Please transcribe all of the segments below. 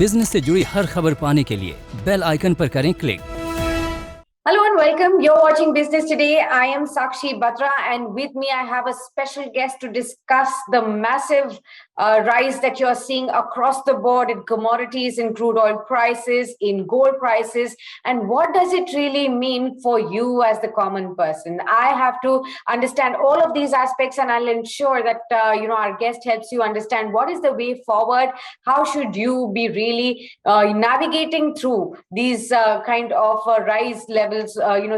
Business से जुड़ी हर खबर पाने के लिए बेल आइकन पर करें click. Hello and welcome. You're watching Business Today. I am Sakshi Batra, and with me I have a special guest to discuss the massive rise that you're seeing across the board in commodities, in crude oil prices, in gold prices, and what does it really mean for you as the common person? I have to understand all of these aspects, and I'll ensure that our guest helps you understand what is the way forward. How should you be really navigating through these kind of rise levels,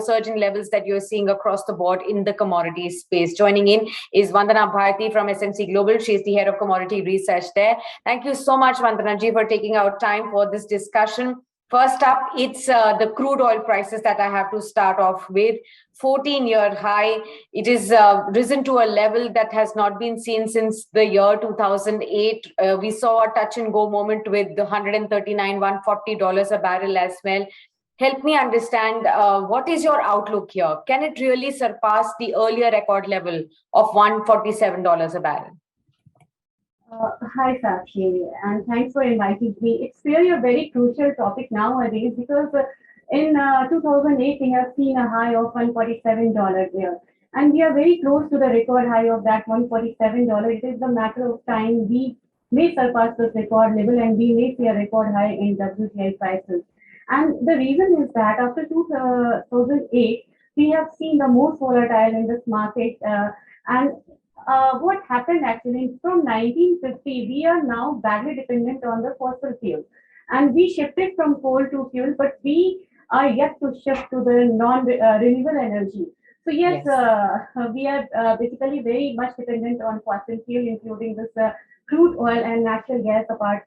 surge in levels that you're seeing across the board in the commodities space. Joining in is Vandana Bharti from SMC Global. She's the head of commodity research there. Thank you so much, Vandana ji, for taking out time for this discussion. First up, it's the crude oil prices that I have to start off with. 14-year high. It is risen to a level that has not been seen since the year 2008. We saw a touch and go moment with the $139, $140 a barrel as well. Help me understand, what is your outlook here? Can it really surpass the earlier record level of $147 a barrel? Hi, Sakshi, and thanks for inviting me. It's really a very crucial topic nowadays because in 2008, we have seen a high of $147 there. And we are very close to the record high of that $147. It is a matter of time we may surpass this record level and we may see a record high in WTI prices. And the reason is that after 2008, we have seen the most volatile in this market. What happened actually from 1950, we are now badly dependent on the fossil fuel. And we shifted from coal to fuel, but we are yet to shift to the non-renewable energy. So yes. We are basically very much dependent on fossil fuel, including this crude oil and natural gas apart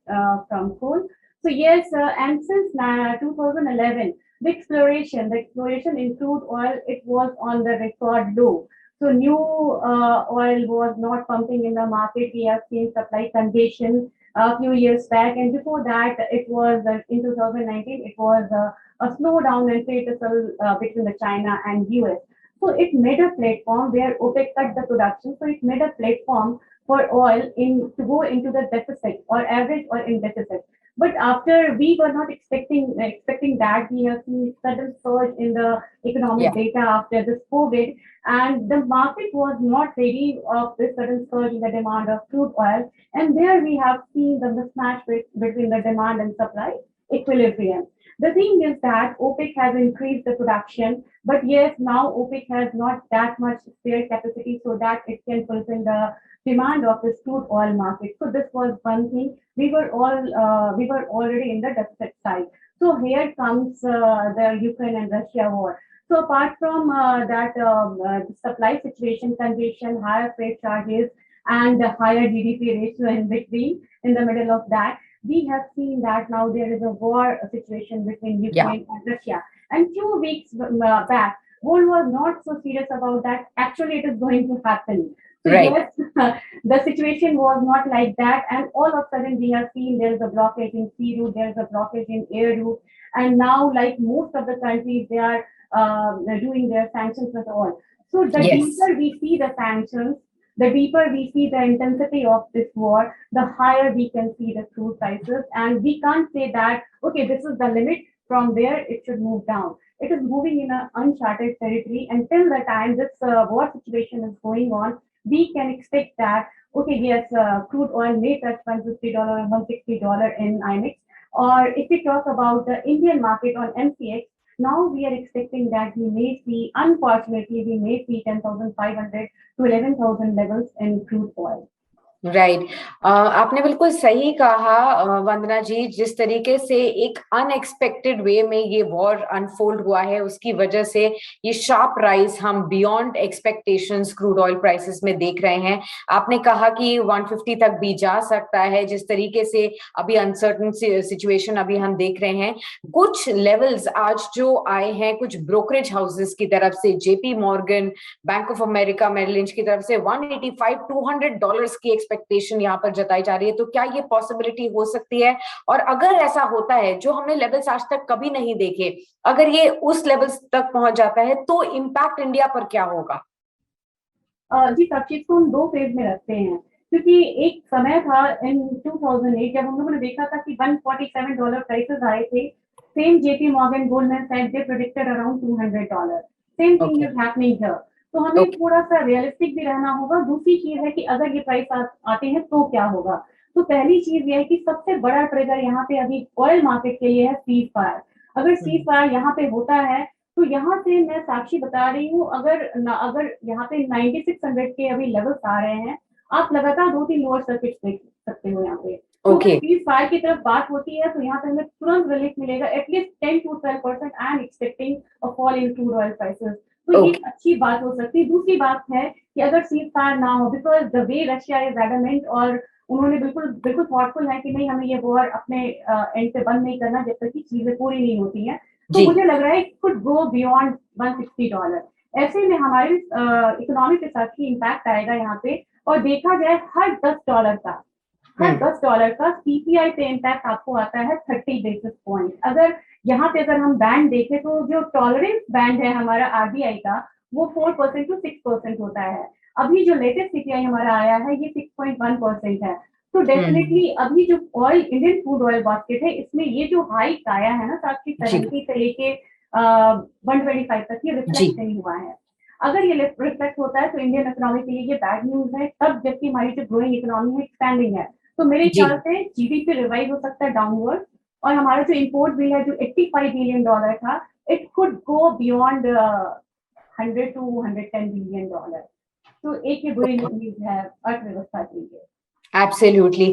from coal. So yes, and since 2011, the exploration in crude oil, it was on the record low. So new oil was not pumping in the market. We have seen supply congestion a few years back, and before that, it was in 2019, it was a slowdown and trade between the China and US. So it made a platform where OPEC cut the production. So it made a platform for oil to go into the deficit or average or in deficit. But after we were not expecting that, we have seen sudden surge in the economic data after this COVID, and the market was not ready of this sudden surge in the demand of crude oil. And there we have seen the mismatch between the demand and supply equilibrium. The thing is that OPEC has increased the production, but yes, now OPEC has not that much spare capacity so that it can fulfill the demand of this crude oil market. So this was one thing. We were already in the deficit side. So here comes the Ukraine and Russia war. So apart from that supply situation, congestion, higher freight charges, and the higher GDP ratio in between, in the middle of that, we have seen that now there is a war situation between Ukraine and Russia. And 2 weeks back, world was not so serious about that. Actually, it is going to happen. So yes, the situation was not like that, and all of a sudden we have seen there is a blockage in sea route, there is a blockage in air route, and now like most of the countries, they are doing their sanctions and all. So the deeper we see the sanctions, the deeper we see the intensity of this war, the higher we can see the crude prices, and we can't say that, okay, this is the limit, from there it should move down. It is moving in an uncharted territory, and till the time this war situation is going on, we can expect that, okay, yes, crude oil may touch $150 and $160 in IMEX. Or if we talk about the Indian market on MCX, now we are expecting that we may see, unfortunately, we may see 10,500 to 11,000 levels in crude oil. Right आपने बिल्कुल सही कहा वंदना जी, जिस तरीके से एक unexpected वे में ये वॉर अनफोल्ड हुआ है, उसकी वजह से ये शार्प राइज हम beyond expectations crude oil prices में देख रहे हैं. आपने कहा कि 150 तक भी जा सकता है. जिस तरीके से अभी अनसर्टन सिचुएशन अभी हम देख रहे हैं, कुछ लेवल्स आज जो आए हैं कुछ ब्रोकरेज हाउसेस की तरफ से, JP Morgan, bank of America, Merrill Lynch की तरफ से $185-200 की एक्सपेक्टेशन यहाँ पर जताई जा रही है. तो क्या ये पॉसिबिलिटी हो सकती है? और अगर ऐसा होता है, जो हमने लेवल्स आज तक कभी नहीं देखे, अगर ये उस लेवल्स तक पहुंच जाता है तो इम्पैक्ट इंडिया पर क्या होगा? जी, सब चीज को हम दो फेज में रखते हैं. क्योंकि एक समय था इन 2008 जब हम लोगों ने देखा था कि $147 प्राइसेस आए थे। Same JP Morgan, Goldman Sachs, they predicted around $200. Same thing okay, is happening here. तो हमें ओके, थोड़ा सा रियलिस्टिक भी रहना होगा। दूसरी चीज है कि अगर ये प्राइस आते हैं तो क्या होगा। तो पहली चीज ये है कि सबसे बड़ा ट्रिगर यहाँ पे अभी ऑयल मार्केट के लिए है सीज फायर। अगर सीज फायर यहाँ पे होता है तो यहाँ से मैं साक्षी बता रही हूँ, अगर यहाँ पे 9600 के अभी लेवल्स आ रहे हैं, आप लगातार 2-3 लोअर सर्किट देख सकते हो यहाँ पे। तो अगर ओके, सीज फायर की तरफ बात होती है तो यहाँ पे हमें तुरंत रिलीफ मिलेगा, at least 10 to 12%। I am expecting a fall in crude oil prices. तो ये ओके, अच्छी बात हो सकती है। दूसरी बात है कि अगर सीज फायर ना हो, because the way Russia is adamant, और उन्होंने बिल्कुल बिल्कुल थॉटफुल है कि नहीं, हमें ये वॉर अपने एंड से बंद नहीं करना जब तक कि चीजें पूरी नहीं होती हैं। तो जी, मुझे लग रहा है इट कुड गो बियॉन्ड $160। ऐसे में हमारे इकोनॉमी के साथ ही इम्पैक्ट आएगा यहाँ पे। और देखा जाए हर $10 का CPI पे इम्पैक्ट आपको आता है 30 बेसिस पॉइंट। अगर यहाँ पे अगर हम बैंड देखें तो जो टॉलरेंस बैंड है हमारा RBI का, वो 4% to 6% होता है। अभी जो लेटेस्ट CPI हमारा आया है ये 6.1% है। तो हम्म, डेफिनेटली अभी जो oil, Indian crude oil basket है, इसमें ये जो हाइक आया है ना, साक्षी, जी, 70 से लेके 125 तक, ये जी, रिफ्लेक्ट नहीं हुआ है। अगर ये रिफ्लेक्ट होता है तो इंडियन इकोनॉमी के लिए ये बैड न्यूज है, तब जबकि हमारी जो ग्रोइंग इकोनॉमी है, एक्सपैंडिंग है। तो मेरे जी, ख्याल से GDP रिवाइज हो सकता है डाउनवर्ड। और हमारा जो इम्पोर्ट बिल है जो $85 बिलियन था, it could go beyond 100 to 110 billion dollar. तो एक ये बुरी ओके, न्यूज है अर्थव्यवस्था के लिए। एब्सोल्युटली।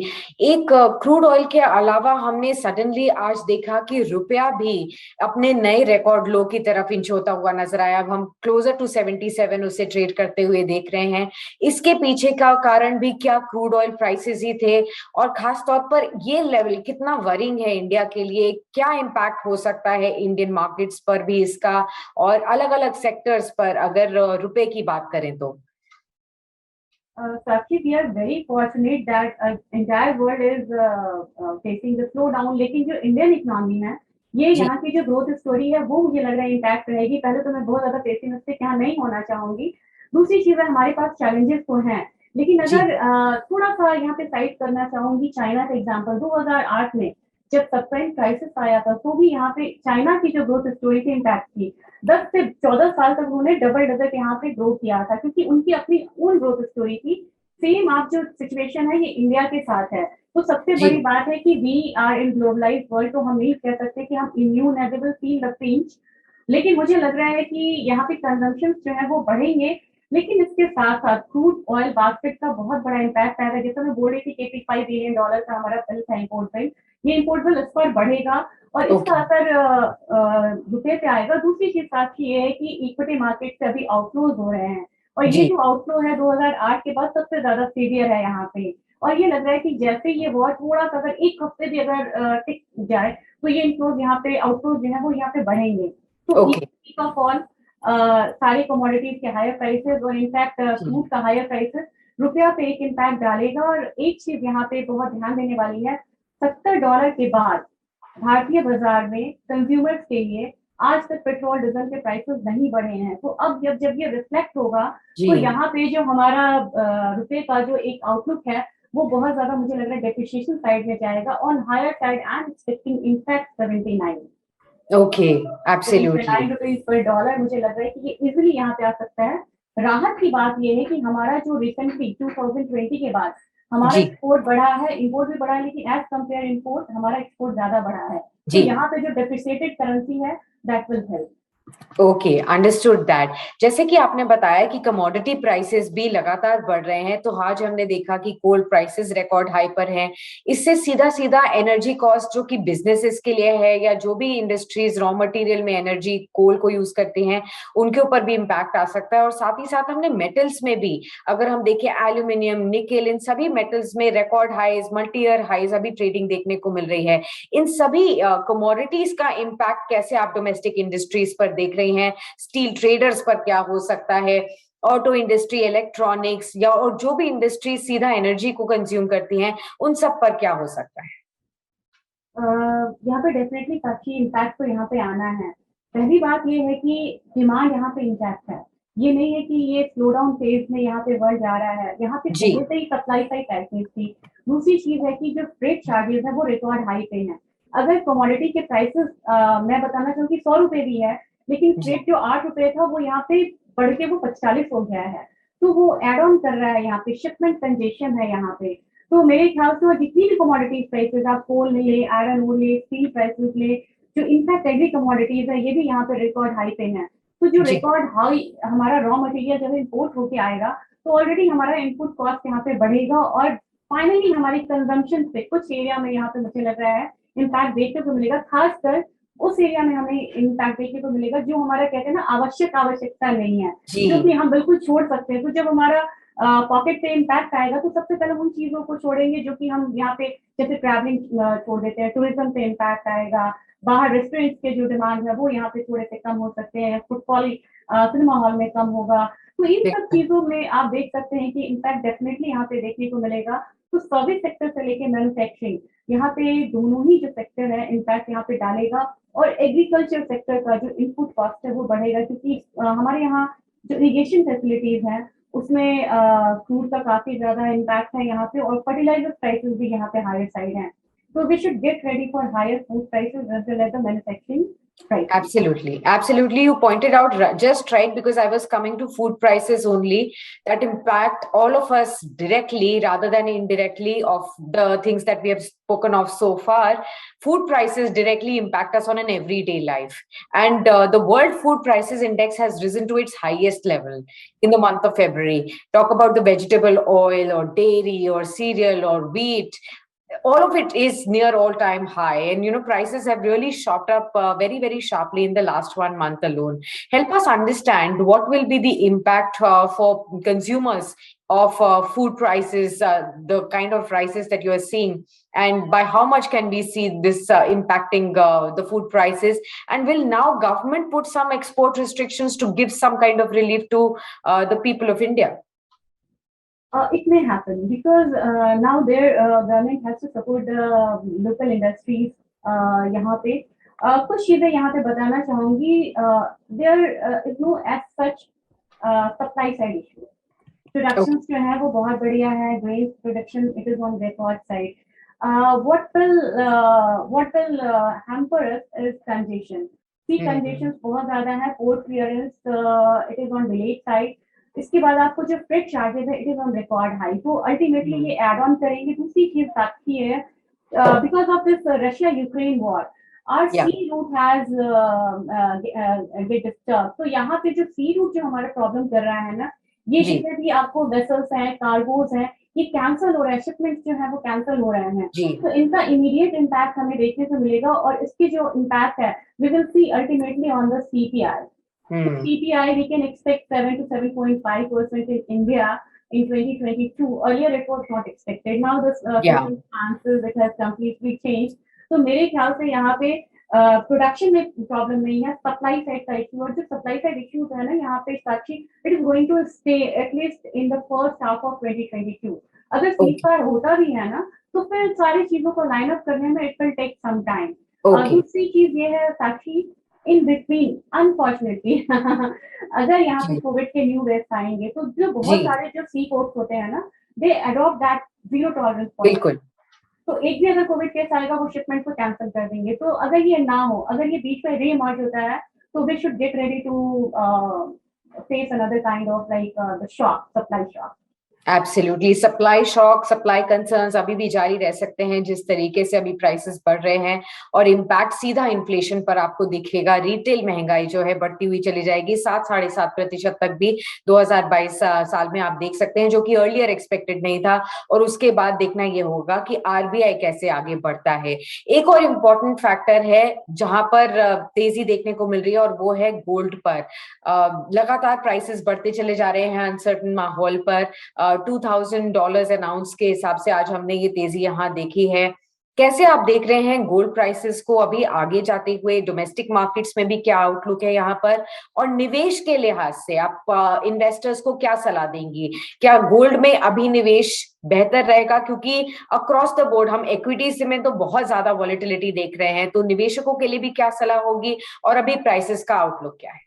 एक क्रूड ऑयल के अलावा हमने सडनली आज देखा कि रुपया भी अपने नए रिकॉर्ड लो की तरफ इंच होता हुआ नजर आया। अब हम क्लोजर टू 77 उसे ट्रेड करते हुए देख रहे हैं। इसके पीछे का कारण भी क्या क्रूड ऑयल प्राइसेस ही थे? और खास तौर पर ये लेवल कितना वरिंग है इंडिया के लिए? क्या इम्पैक्ट हो सकता है इंडियन मार्केट्स पर भी इसका, और अलग अलग सेक्टर्स पर अगर रुपए की बात करें तो? Sakshi, we are very fortunate that entire world is facing the slowdown, लेकिन जो इंडियन इकोनॉमी है, ये जी, यहाँ की जो ग्रोथ स्टोरी है वो मुझे लग रहा है इंटैक्ट रहेगी। पहले तो मैं बहुत ज्यादा पेसिमिस्टिक यहाँ नहीं होना चाहूंगी। दूसरी चीज है, हमारे पास चैलेंजेस तो हैं, लेकिन जी, अगर थोड़ा सा यहाँ पे साइड करना चाहूंगी चाइना का एग्जाम्पल। 2008 में जब सबप्राइम क्राइसिस आया था तो भी यहाँ पे चाइना की जो ग्रोथ स्टोरी थी इंटैक्ट थी। 10 से 14 साल तक उन्होंने डबल डिजिट यहाँ पे ग्रो किया था, क्योंकि उनकी अपनी ओन ग्रोथ स्टोरी थी। सेम आप जो सिचुएशन है ये इंडिया के साथ है। तो सबसे जी, बड़ी बात है कि we are in globalised world, तो हम नहीं कह सकते कि हम इम्यून है, विल फील द पिंच। लेकिन मुझे लग रहा है कि यहाँ पे कंजम्पशन जो है वो बढ़ेंगे। लेकिन इसके साथ साथ क्रूड ऑयल बास्केट का बहुत बड़ा इम्पैक्ट आएगा। जैसे मैं बोल रही थी कि $85 बिलियन का हमारा बिल था इम्पोर्ट बिल, ये इम्पोर्ट बिल इस पर बढ़ेगा और इसका ओके, असर रुपये पे आएगा। दूसरी चीज साथ ये है कि इक्विटी मार्केट से अभी आउटफ्लोज हो रहे हैं, और ये जी, जो आउटफ्लो है 2008 के बाद सबसे ज्यादा सीवियर है यहाँ पे। और ये लग रहा है कि जैसे ये वॉर थोड़ा सा अगर एक हफ्ते भी अगर टिक जाए तो ये इनफ्लोज यहाँ पे, आउटफ्लोज जो है वो यहाँ पे बढ़ेंगे। तो ओके, इक्विटी का फॉल, सारी कमोडिटीज के हायर प्राइसेस और इनफैक्ट क्रूड का हायर प्राइसेस रुपया पे एक इम्पैक्ट डालेगा। और एक चीज यहाँ पे बहुत ध्यान देने वाली है, $70 के बाद भारतीय बाजार में कंज्यूमर्स के लिए आज तक पेट्रोल डीजल के प्राइसेस नहीं बढ़े हैं। तो अब जब ये रिफ्लेक्ट होगा जी, तो यहाँ पे जो हमारा रुपए का जो एक आउटलुक है वो बहुत ज्यादा मुझे लग रहा है डेप्रिशिएशन साइड में जाएगा। On higher side I am expecting in fact 79। Okay, seventy absolutely, nine rupees per dollar मुझे लग रहा है कि ये इजिली यहाँ पे आ सकता है। राहत की बात ये है कि हमारा जो रिसेंटली 2020 के बाद हमारा जी, एक्सपोर्ट बढ़ा है, इंपोर्ट भी बढ़ा है, लेकिन एज कंपेयर इंपोर्ट हमारा एक्सपोर्ट ज्यादा बढ़ा है। तो जी, यहाँ पे जो डेप्रिसिएटेड करेंसी है that will help. Okay, understood that. जैसे कि आपने बताया कि कमोडिटी प्राइसेस भी लगातार बढ़ रहे हैं, तो आज हमने देखा कि कोल प्राइसेस रिकॉर्ड हाई पर हैं। इससे सीधा सीधा एनर्जी कॉस्ट जो कि बिजनेसेस के लिए है, या जो भी इंडस्ट्रीज रॉ मटेरियल में एनर्जी कोल को यूज करती हैं, उनके ऊपर भी इम्पैक्ट आ सकता है। और साथ ही साथ हमने मेटल्स में भी, अगर हम देखें एल्यूमिनियम, निकेल, इन सभी मेटल्स में record highs, multi year highs अभी ट्रेडिंग देखने को मिल रही है। इन सभी कमोडिटीज का इम्पैक्ट कैसे आप डोमेस्टिक इंडस्ट्रीज पर देख रही हैं? स्टील ट्रेडर्स पर क्या हो सकता है? ऑटो इंडस्ट्री, इलेक्ट्रॉनिक्स, या और जो भी इंडस्ट्री सीधा एनर्जी को कंज्यूम करती हैं, उन सब पर क्या हो सकता है? यहाँ पे डेफिनेटली काफी इम्पैक्ट तो यहाँ पे आना है। पहली बात ये है कि डिमांड यहाँ पे इंटैक्ट है। ये नहीं है कि ये स्लो डाउन फेज में यहाँ पे वर्ल्ड जा रहा है, यहाँ पे जी पहले से ही सप्लाई साइड टाइटनेस थी। दूसरी चीज है कि जो फ्रेट चार्जेस है वो रिकॉर्ड हाई पे हैं। अगर कमोडिटी के प्राइसेस मैं बताना चाहूँ कि 100 रुपए भी है, लेकिन जी फ्रेट जो 8 रुपए था वो यहाँ पे बढ़ के वो 45 हो गया है। तो वो एड ऑन कर रहा है, यहाँ पे शिपमेंट कंजेशन है यहाँ पे। तो मेरे ख्याल से जितनी भी कमोडिटीज प्राइसेस, आप कोल ले, आयरन ओर ले, स्टील प्राइसेस ले, जो इनफैक्ट एग्री कमोडिटीज है, ये भी यहाँ पे रिकॉर्ड हाई पे है। तो जो जी रिकॉर्ड हाई हमारा रॉ मटेरियल जब इम्पोर्ट होके आएगा, तो ऑलरेडी हमारा इनपुट कॉस्ट यहाँ पे बढ़ेगा, और फाइनली हमारी कंजम्पशन पे कुछ एरिया में यहाँ पे मुझे लग रहा है इम्पैक्ट देखने को मिलेगा। खासकर उस एरिया में हमें इम्पैक्ट देखने को मिलेगा जो हमारा कहते हैं ना आवश्यकता नहीं है, जी जो कि हम बिल्कुल छोड़ सकते हैं। तो जब हमारा पॉकेट पे इम्पैक्ट आएगा, तो सबसे पहले उन चीजों को छोड़ेंगे जो कि हम यहाँ पे, जैसे ट्रैवलिंग छोड़ देते हैं, टूरिज्म पे इम्पैक्ट आएगा, बाहर रेस्टोरेंट्स के जो डिमांड है वो यहाँ पे थोड़े से कम हो सकते हैं, फुटफॉल सिनेमा हॉल में कम होगा। तो इन सब बिल्कुल चीजों में आप देख सकते हैं कि इम्पैक्ट डेफिनेटली यहाँ पे देखने को मिलेगा। तो सर्विस सेक्टर से लेके मैन्युफैक्चरिंग, यहाँ पे दोनों ही जो सेक्टर है इम्पैक्ट यहाँ पे डालेगा। और एग्रीकल्चर सेक्टर का जो इनपुट कॉस्ट है वो बढ़ेगा, क्योंकि हमारे यहाँ जो इरिगेशन फैसिलिटीज हैं उसमें फ्रूट का काफी ज्यादा इम्पैक्ट है यहाँ पे, और फर्टिलाइजर प्राइसेस भी यहाँ पे हायर साइड हैं। So we should get ready for higher food prices as well as the manufacturing prices. Absolutely. Absolutely. You pointed out just right, because I was coming to food prices only that impact all of us directly rather than indirectly of the things that we have spoken of so far. Food prices directly impact us on an everyday life. And the World Food Prices Index has risen to its highest level in the month of February. Talk about the vegetable oil or dairy or cereal or wheat, all of it is near all-time high, and prices have really shot up very sharply in the last 1 month alone. Help us understand what will be the impact for consumers of food prices, the kind of prices that you are seeing, and by how much can we see this impacting the food prices, and will now government put some export restrictions to give some kind of relief to the people of India? It may happen because now their government has to support the local industries यहाँ पे। कुछ चीजें यहाँ पे बताना चाहूंगी। there is no as such supply side issue. Productions जो है वो बहुत बढ़िया है, grains production it is on record side. What will hamper us is congestion. Sea congestions बहुत ज्यादा है, port clearance it is on delayed side. इसके बाद आपको जो फ्रेट चार्जेस है it is on record high, तो अल्टीमेटली ये एड ऑन करेंगे। दूसरी चीज साथी है, because of this Russia Ukraine war are sea route has get disturb. तो यहाँ पे जो सी रूट जो हमारा प्रॉब्लम कर रहा है ना, ये जितने भी आपको वेसल्स हैं, कार्गोज हैं, ये कैंसिल हो रहा है, शिपमेंट जो है वो कैंसिल हो रहे हैं। तो इनका इमीडिएट इम्पैक्ट हमें देखने को मिलेगा, और इसकी जो इम्पैक्ट है we will see ultimately on the CPI. CPI, we can expect 7 to 7.5% in India in 2022. Earlier, it was not expected. Now, the circumstances it has completely changed. तो मेरे ख्याल से यहाँ पे प्रोडक्शन में प्रॉब्लम नहीं है, सप्लाई साइड का इशू। और जो सप्लाई साइड इश्यूज है ना यहाँ पे Sakshi, it is going to stay at least in the first half of 2022। अगर सीजफायर होता भी है ना, तो फिर सारी चीजों को लाइन अप करने में it will take some time. दूसरी चीज ये है साक्षी, इन बिटवीन अनफॉर्चुनेटली अगर यहाँ पे कोविड के न्यू वेव्स आएंगे, तो जो बहुत सारे जो सी पोर्ट्स होते हैं ना, they adopt that zero tolerance policy. तो एक भी अगर कोविड केस आएगा वो शिपमेंट को कैंसिल कर देंगे। तो अगर ये ना हो, अगर ये बीच में रीइमर्ज होता है, तो we should get ready to face another kind of like the shock, supply shock. Absolutely, supply shock, supply concerns अभी भी जारी रह सकते हैं जिस तरीके से अभी प्राइसेस बढ़ रहे हैं, और इम्पैक्ट सीधा इन्फ्लेशन पर आपको दिखेगा। रिटेल महंगाई जो है बढ़ती हुई चली जाएगी 7-7.5% तक भी 2022 साल में आप देख सकते हैं, जो कि अर्लियर एक्सपेक्टेड नहीं था। और उसके बाद देखना ये होगा कि आरबीआई कैसे आगे बढ़ता है। एक और इम्पोर्टेंट फैक्टर है जहां पर तेजी देखने को मिल रही है, और वो है गोल्ड पर। लगातार प्राइसेस बढ़ते चले जा रहे हैं अनसर्टन माहौल पर। $2,000 अनाउंस के हिसाब से आज हमने ये तेजी यहाँ देखी है। कैसे आप देख रहे हैं गोल्ड प्राइसेस को अभी आगे जाते हुए? डोमेस्टिक मार्केट्स में भी क्या आउटलुक है यहाँ पर, और निवेश के लिहाज से आप इन्वेस्टर्स को क्या सलाह देंगी? क्या गोल्ड में अभी निवेश बेहतर रहेगा? क्योंकि अक्रॉस द बोर्ड हम इक्विटीज में तो बहुत ज्यादा वॉलेटिलिटी देख रहे हैं, तो निवेशकों के लिए भी क्या सलाह होगी, और अभी प्राइसेस का आउटलुक क्या है?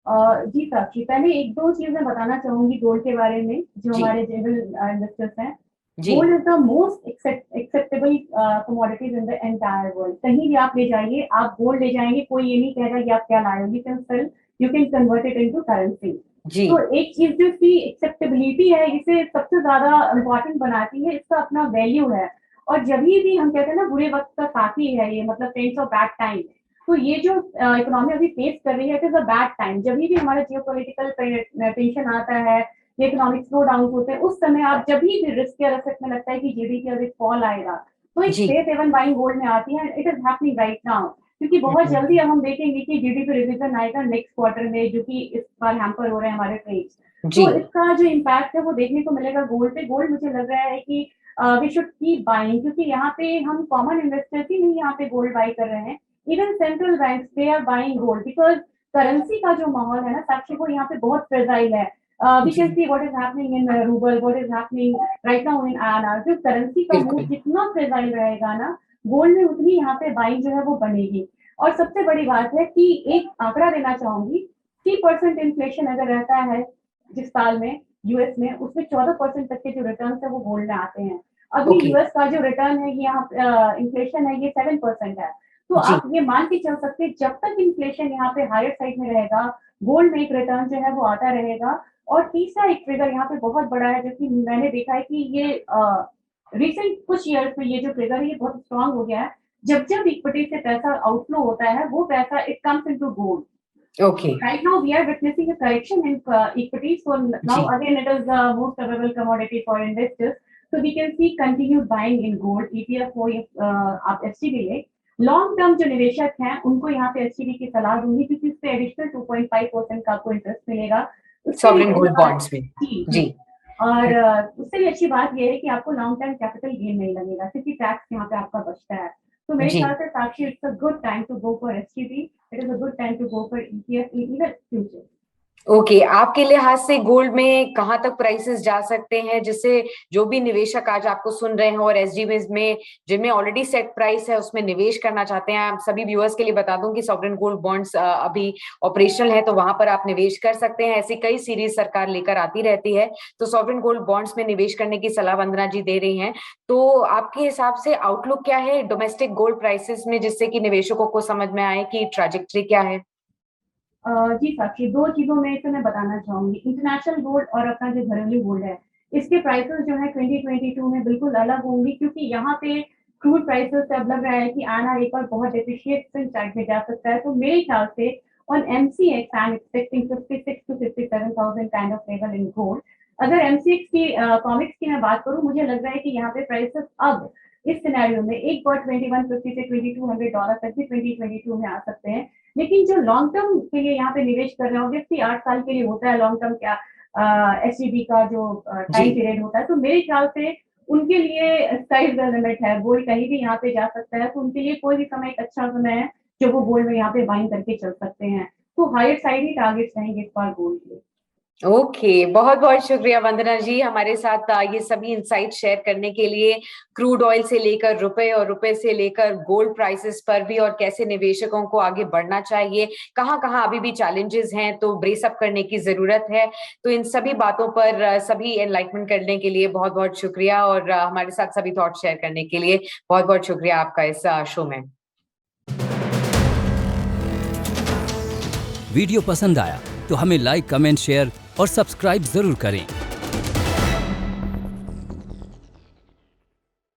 जी साक्षी, पहले एक दो चीजें बताना चाहूंगी गोल्ड के बारे में, जो जी। हमारे जनरल इन्वेस्टर्स हैं। जी। Gold is the most acceptable commodities in the entire world. कहीं भी आप ले जाइए, आप गोल्ड ले जाएंगे, कोई ये नहीं कहेगा कि आप क्या लाए हो। You can sell, you can convert it into currency. जी। तो एक चीज जो इसकी एक्सेप्टेबिलिटी है, इसे सबसे ज्यादा इम्पोर्टेंट बनाती है, इसका अपना वैल्यू है। और जब भी हम कहते हैं ना बुरे वक्त का साथी है ये, मतलब फ्रेंड्स ऑफ बैड टाइम, तो ये जो इकोनॉमी अभी फेस कर रही है, it is a bad time. जब भी हमारा जियोपॉलिटिकल टेंशन आता है, ये इकोनॉमिक स्लो डाउन होते हैं, उस समय आप जब भी रिस्क या एसेट में लगता है कि जीडीपी अभी फॉल आएगा, तो एक जी। सेफ हेवन बाइंग गोल्ड में आती है। It is happening right now, क्योंकि बहुत जल्दी अब हम देखेंगे कि जीडीपी रिवीजन आएगा नेक्स्ट क्वार्टर में, जो कि इस बार हैम्पर हो रहे हैं हमारे ट्रेड्स। जी। तो इसका जो इम्पैक्ट है वो देखने को मिलेगा गोल्ड पे। गोल्ड मुझे लग रहा है कि वी शुड कीप बाइंग, क्योंकि यहाँ पे हम कॉमन इन्वेस्टर्स ही नहीं यहाँ पे गोल्ड बाई कर रहे हैं, even central banks they are buying gold, because currency का जो माहौल है ना साक्षी, वो यहाँ पे बहुत फ्रेजाइल है। We can see what is happening in ruble, what is happening right now in INR। जो करेंसी का मूव बिल्कुल। जितना फ्रेजाइल रहेगा ना, गोल्ड में उतनी यहाँ पे बाइंग जो है वो बनेगी। और सबसे बड़ी बात है कि एक आंकड़ा देना चाहूंगी, 3% इन्फ्लेशन अगर रहता है जिस साल में यूएस में, उसमें 14% तक के जो रिटर्न है वो गोल्ड में आते हैं। अभी ओके। यूएस का जो रिटर्न है, यहाँ इन्फ्लेशन है, ये 7% है। तो जी। आप ये मान के चल सकते हैं, जब तक इन्फ्लेशन यहाँ पे हायर साइड में रहेगा, गोल्ड में एक रिटर्न जो है वो आता रहेगा। और तीसरा एक ट्रिगर यहाँ पे बहुत बड़ा है, जो कि मैंने देखा है कि ये रिसेंट कुछ ईयर्स में ये जो ट्रिगर है ये बहुत स्ट्रांग हो गया है। जब जब इक्विटी से पैसा आउटफ्लो होता है, वो पैसा it comes into gold. Okay. Right now, we are witnessing a correction in equity. So now जी। again, it is the most favorable commodity for investors. So we can see continued buying in gold, ETF हो या आप STB ले। Long term जो निवेशक हैं, उनको यहाँ पे STB की सलाह दूंगी, क्योंकि इससे एडिशनल 2.5% का आपको इंटरेस्ट मिलेगा। उससे भी सॉवरेन गोल्ड बॉन्ड्स में। जी जी। जी। और उससे भी अच्छी बात ये है कि आपको लॉन्ग टर्म कैपिटल गेन नहीं लगेगा, क्योंकि टैक्स यहाँ पे आपका बचता है। तो मेरे जी। ख्याल से Sakshi, it's a good time to go for STB। It is a good time to go for ETF in even future. Okay, आपके लिहाज से गोल्ड में कहाँ तक प्राइसेस जा सकते हैं, जिससे जो भी निवेशक आज आपको सुन रहे हैं और एसडीबी में जिनमें ऑलरेडी सेट प्राइस है उसमें निवेश करना चाहते हैं? आप सभी व्यूअर्स के लिए बता दूं कि सॉवरेन गोल्ड बॉन्ड्स अभी ऑपरेशनल है, तो वहां पर आप निवेश कर सकते हैं। ऐसी कई सीरीज सरकार लेकर आती रहती है, तो सॉवरेन गोल्ड बॉन्ड्स में निवेश करने की सलाह वंदना जी दे रही हैं। तो आपके हिसाब से आउटलुक क्या है डोमेस्टिक गोल्ड प्राइसेस में, जिससे कि निवेशकों को समझ में आए कि ट्रैजेक्टरी क्या है? जी साक्षी, दो चीजों में से मैं बताना चाहूंगी। इंटरनेशनल गोल्ड और अपना जो घरेलू गोल्ड है, इसके प्राइसेस जो है 2022 में बिल्कुल अलग होंगी, क्योंकि यहाँ पे क्रूड प्राइसेस से अब लग रहा है कि आना एक बार बहुत डिप्रिशिएशन साइड में जा सकता है। तो मेरे ख्याल से on MCX I am expecting 56 to 57,000 kind of level in gold. अगर MCX की कॉमिक्स की मैं बात करूं, मुझे लग रहा है कि यहाँ पे प्राइसेस अब इस सिनेरियो में एक बार 2150 से $2200 तक भी 2022 में आ सकते हैं। लेकिन जो लॉन्ग टर्म के लिए यहाँ पे निवेश कर रहे हैं, ऑब्वियसली 8 साल के लिए होता है लॉन्ग टर्म क्या SCB का जो टाइम पीरियड होता है, तो मेरे ख्याल से उनके लिए स्काइज द लिमिट है। गोल्ड कहीं भी यहाँ पे जा सकता है, तो उनके लिए कोई भी समय एक अच्छा समय है जो वो गोल्ड में यहाँ पे बाइंग करके चल सकते हैं। तो हायर साइड ही टारगेट्स रहेंगे इस बार गोल्ड के। ओके, बहुत बहुत शुक्रिया वंदना जी हमारे साथ ये सभी इंसाइट शेयर करने के लिए। क्रूड ऑयल से लेकर रुपए और रुपए से लेकर गोल्ड प्राइसेस पर भी, और कैसे निवेशकों को आगे बढ़ना चाहिए, कहाँ कहाँ अभी भी चैलेंजेस हैं तो ब्रेसअप करने की जरूरत है। तो इन सभी बातों पर सभी एनलाइटमेंट करने के लिए बहुत बहुत शुक्रिया, और हमारे साथ सभी थॉट शेयर करने के लिए बहुत बहुत शुक्रिया आपका इस शो में। वीडियो पसंद आया तो हमें लाइक, कमेंट, शेयर और सब्सक्राइब जरूर करें।